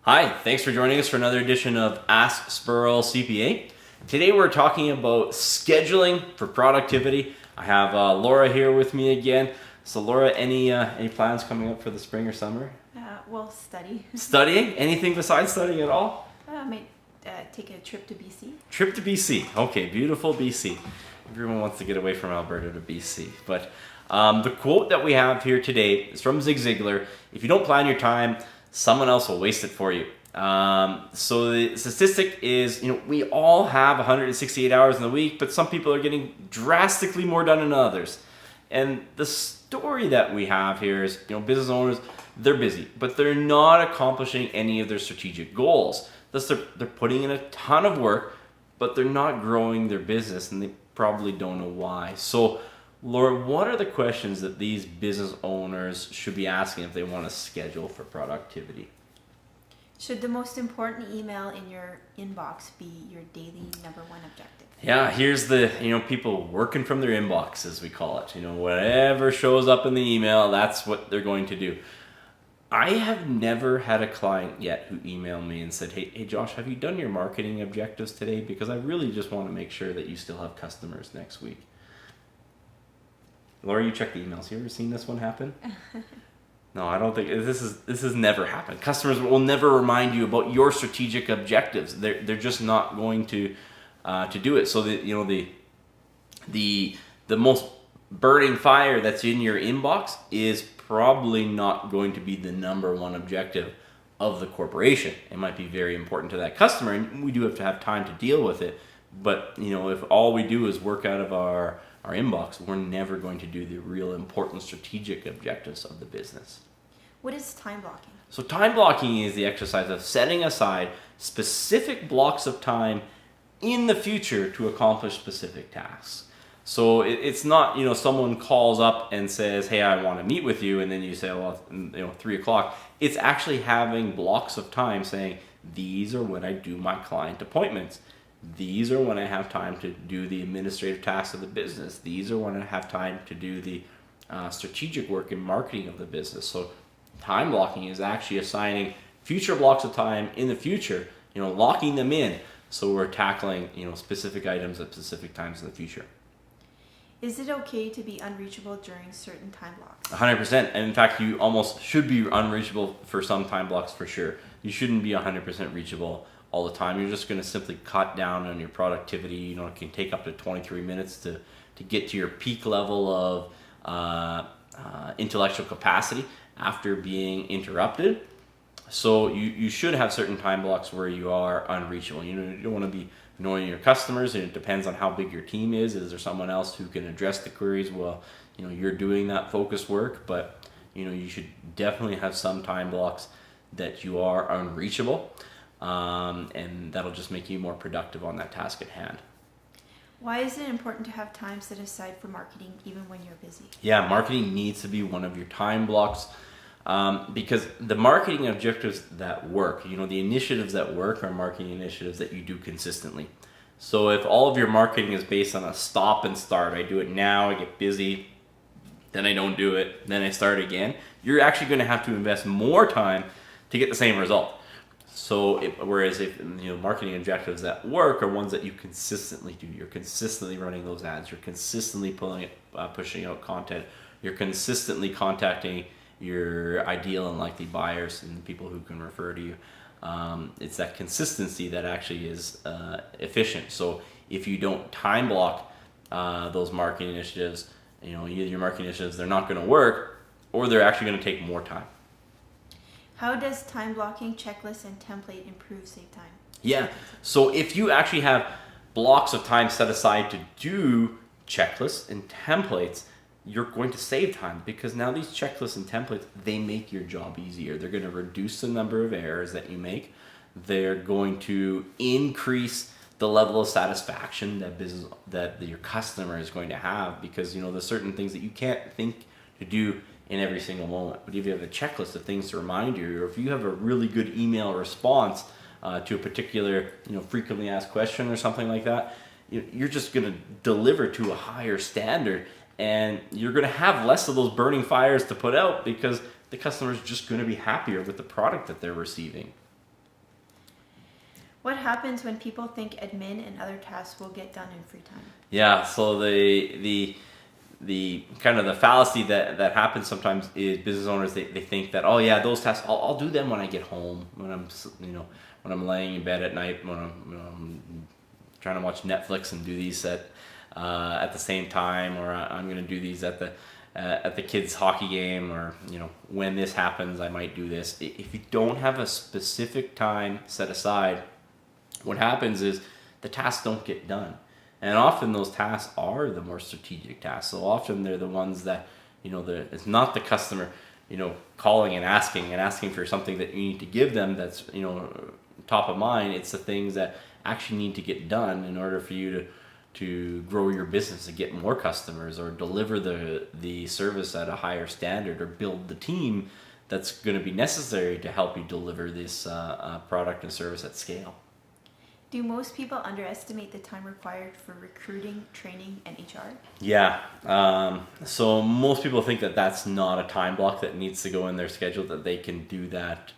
Hi, thanks for joining us for another edition of Ask Spurrell CPA. Today we're talking about scheduling for productivity. I have Laura here with me again. So Laura, any plans coming up for the spring or summer? Study. Studying? Anything besides studying at all? I might take a trip to BC. Trip to BC. Okay, beautiful BC. Everyone wants to get away from Alberta to BC. But the quote that we have here today is from Zig Ziglar. If you don't plan your time, someone else will waste it for you. So the statistic is, we all have 168 hours in the week, but some people are getting drastically more done than others. And the story that we have here is, business owners, they're busy, but they're not accomplishing any of their strategic goals. Thus, they're putting in a ton of work, but they're not growing their business, and they probably don't know why. So, Laura, what are the questions that these business owners should be asking if they want to schedule for productivity? Should the most important email in your inbox be your daily number one objective? Yeah, here's the, people working from their inbox, as we call it. Whatever shows up in the email, that's what they're going to do. I have never had a client yet who emailed me and said, hey Josh, have you done your marketing objectives today? Because I really just want to make sure that you still have customers next week. Laura, you check the emails. You ever seen this one happen? No, I don't think this has never happened. Customers will never remind you about your strategic objectives. They're just not going to do it. So the most burning fire that's in your inbox is probably not going to be the number one objective of the corporation. It might be very important to that customer, and we do have to have time to deal with it. But if all we do is work out of our inbox, we're never going to do the real important strategic objectives of the business. What is time blocking? So time blocking is the exercise of setting aside specific blocks of time in the future to accomplish specific tasks. So it's not, someone calls up and says, hey, I want to meet with you. And then you say, well, 3 o'clock. It's actually having blocks of time saying, these are when I do my client appointments. These are when I have time to do the administrative tasks of the business. These are when I have time to do the strategic work and marketing of the business. So time blocking is actually assigning future blocks of time in the future, locking them in. So we're tackling, specific items at specific times in the future. Is it okay to be unreachable during certain time blocks? 100%. And in fact, you almost should be unreachable for some time blocks for sure. You shouldn't be 100% reachable all the time. You're just going to simply cut down on your productivity. It can take up to 23 minutes to get to your peak level of intellectual capacity after being interrupted. So you should have certain time blocks where you are unreachable. You don't want to be annoying your customers, and it depends on how big your team is. Is there someone else who can address the queries while you're doing that focus work? But you should definitely have some time blocks that you are unreachable, and that'll just make you more productive on that task at hand. Why is it important to have time set aside for marketing even when you're busy? Yeah, marketing needs to be one of your time blocks. Because the marketing objectives that work, the initiatives that work are marketing initiatives that you do consistently. So if all of your marketing is based on a stop and start, I do it now, I get busy, then I don't do it, then I start again, you're actually going to have to invest more time to get the same result. So whereas if marketing objectives that work are ones that you consistently do, you're consistently running those ads, you're consistently pushing out content, you're consistently contacting your ideal and likely buyers and people who can refer to you. It's that consistency that actually is efficient. So if you don't time block those marketing initiatives, either your marketing initiatives, they're not going to work, or they're actually going to take more time. How does time blocking, checklist, and template improve save time? Yeah, so if you actually have blocks of time set aside to do checklists and templates, you're going to save time, because now these checklists and templates, they make your job easier. They're going to reduce the number of errors that you make. They're going to increase the level of satisfaction that your customer is going to have, because there's certain things that you can't think to do in every single moment. But if you have a checklist of things to remind you, or if you have a really good email response to a particular frequently asked question or something like that, you're just going to deliver to a higher standard. And you're going to have less of those burning fires to put out, because the customer is just going to be happier with the product that they're receiving. What happens when people think admin and other tasks will get done in free time? Yeah, so the kind of the fallacy that happens sometimes is business owners, they think that, oh yeah, those tasks, I'll do them when I get home, when I'm, when I'm laying in bed at night, when I'm trying to watch Netflix and do these at the same time, or I'm going to do these at the kids' hockey game, or when this happens, I might do this. If you don't have a specific time set aside, what happens is the tasks don't get done. And often those tasks are the more strategic tasks. So often they're the ones that, it's not the customer, calling and asking for something that you need to give them that's, top of mind. It's the things that actually need to get done in order for you to grow your business, to get more customers, or deliver the service at a higher standard, or build the team that's going to be necessary to help you deliver this product and service at scale. Do most people underestimate the time required for recruiting, training, and HR? Yeah. So most people think that that's not a time block that needs to go in their schedule, that they can do that,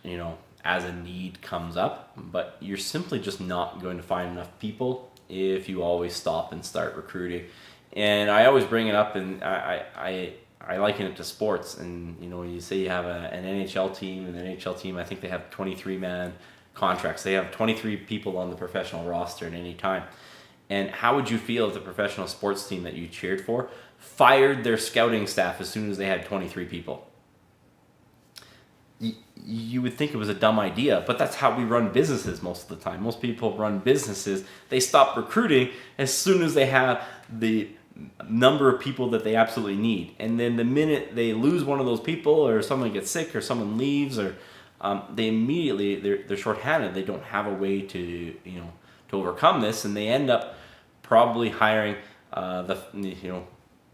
as a need comes up. But you're simply just not going to find enough people if you always stop and start recruiting. And I always bring it up, and I liken it to sports. And, you say you have an NHL team, and the NHL team, I think they have 23-man contracts. They have 23 people on the professional roster at any time. And how would you feel if the professional sports team that you cheered for fired their scouting staff as soon as they had 23 people? You would think it was a dumb idea, but that's how we run businesses most of the time. Most people run businesses, they stop recruiting as soon as they have the number of people that they absolutely need. And then the minute they lose one of those people, or someone gets sick, or someone leaves, or they immediately, they're shorthanded. They don't have a way to overcome this, and they end up probably hiring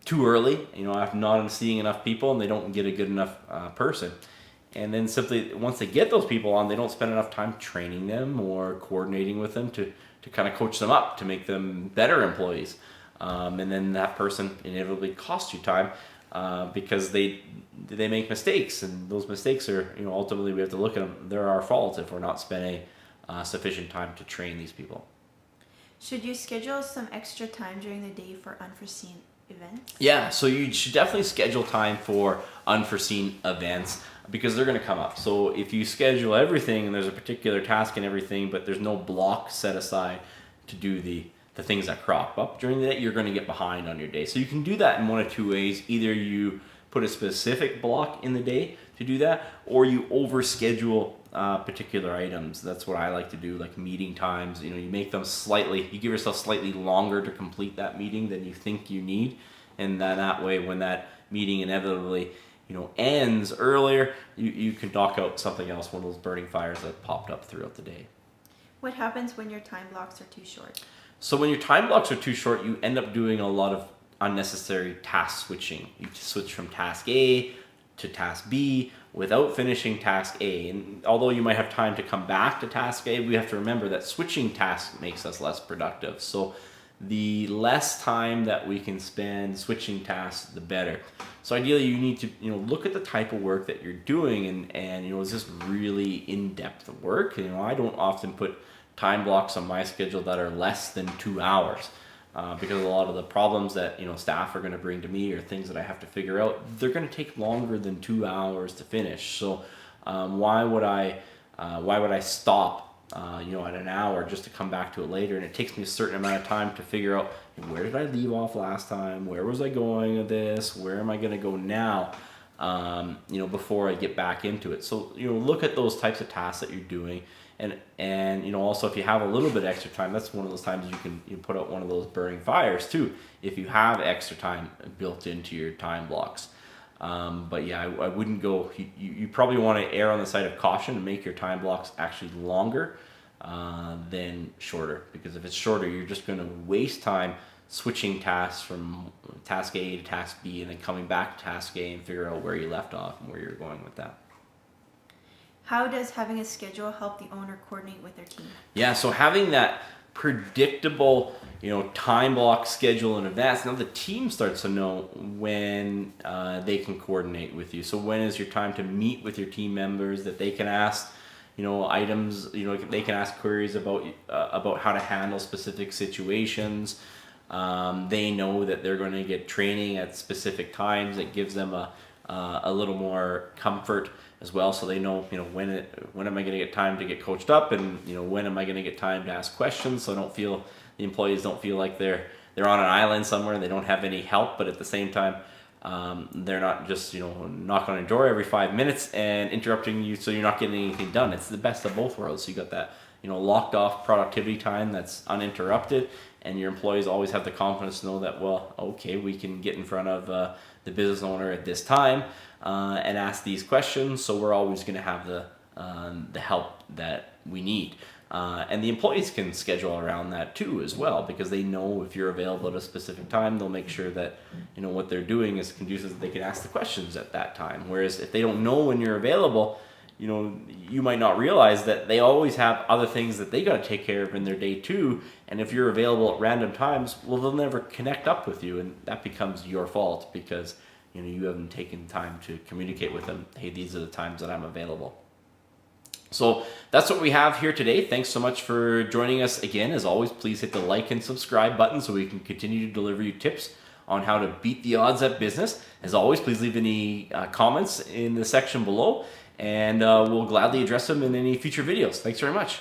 too early, after not seeing enough people, and they don't get a good enough person. And then simply, once they get those people on, they don't spend enough time training them or coordinating with them to kind of coach them up to make them better employees. And then that person inevitably costs you time, because they make mistakes, and those mistakes are, ultimately we have to look at them. They're our fault if we're not spending sufficient time to train these people. Should you schedule some extra time during the day for unforeseen events? Yeah, so you should definitely schedule time for unforeseen events, because they're going to come up. So if you schedule everything and there's a particular task and everything, but there's no block set aside to do the things that crop up during the day, you're going to get behind on your day. So you can do that in one of two ways. Either you put a specific block in the day to do that, or you overschedule particular items. That's what I like to do, like meeting times. You make them you give yourself slightly longer to complete that meeting than you think you need. And then that way, when that meeting inevitably ends earlier, you can knock out something else, one of those burning fires that popped up throughout the day. What happens when your time blocks are too short? So when your time blocks are too short, you end up doing a lot of unnecessary task switching. You switch from task A to task B without finishing task A. And although you might have time to come back to task A, we have to remember that switching tasks makes us less productive. So the less time that we can spend switching tasks, the better. So ideally, you need to look at the type of work that you're doing, and is this really in-depth work? I don't often put time blocks on my schedule that are less than 2 hours, because a lot of the problems that staff are going to bring to me, or things that I have to figure out, they're going to take longer than 2 hours to finish. So why would I stop at an hour just to come back to it later? And it takes me a certain amount of time to figure out, where did I leave off last time? Where was I going with this? Where am I going to go now? Before I get back into it. So look at those types of tasks that you're doing. And also, if you have a little bit extra time, that's one of those times you put out one of those burning fires too, if you have extra time built into your time blocks. But yeah, I wouldn't go, you probably want to err on the side of caution and make your time blocks actually longer than shorter. Because if it's shorter, you're just going to waste time switching tasks from task A to task B, and then coming back to task A and figure out where you left off and where you're going with that. How does having a schedule help the owner coordinate with their team? Yeah, so having that predictable, time block schedule in advance, now the team starts to know when they can coordinate with you. So when is your time to meet with your team members, that they can ask, items. They can ask queries about how to handle specific situations. They know that they're going to get training at specific times. It gives them a little more comfort as well, so they know when am I going to get time to get coached up, and when am I going to get time to ask questions, so the employees don't feel like they're on an island somewhere and they don't have any help, but at the same time they're not just knocking on your door every 5 minutes and interrupting you so you're not getting anything done. It's the best of both worlds. So you got that locked off productivity time that's uninterrupted, and your employees always have the confidence to know that, well, okay, we can get in front of the business owner at this time and ask these questions, so we're always going to have the help that we need. And the employees can schedule around that too as well, because they know if you're available at a specific time, they'll make sure that what they're doing is conducive, that they can ask the questions at that time. Whereas if they don't know when you're available, you might not realize that they always have other things that they got to take care of in their day too. And if you're available at random times, well, they'll never connect up with you, and that becomes your fault because you haven't taken time to communicate with them. Hey, these are the times that I'm available. So that's what we have here today. Thanks so much for joining us again. As always, please hit the like and subscribe button so we can continue to deliver you tips on how to beat the odds at business. As always, please leave any comments in the section below, and we'll gladly address them in any future videos. Thanks very much.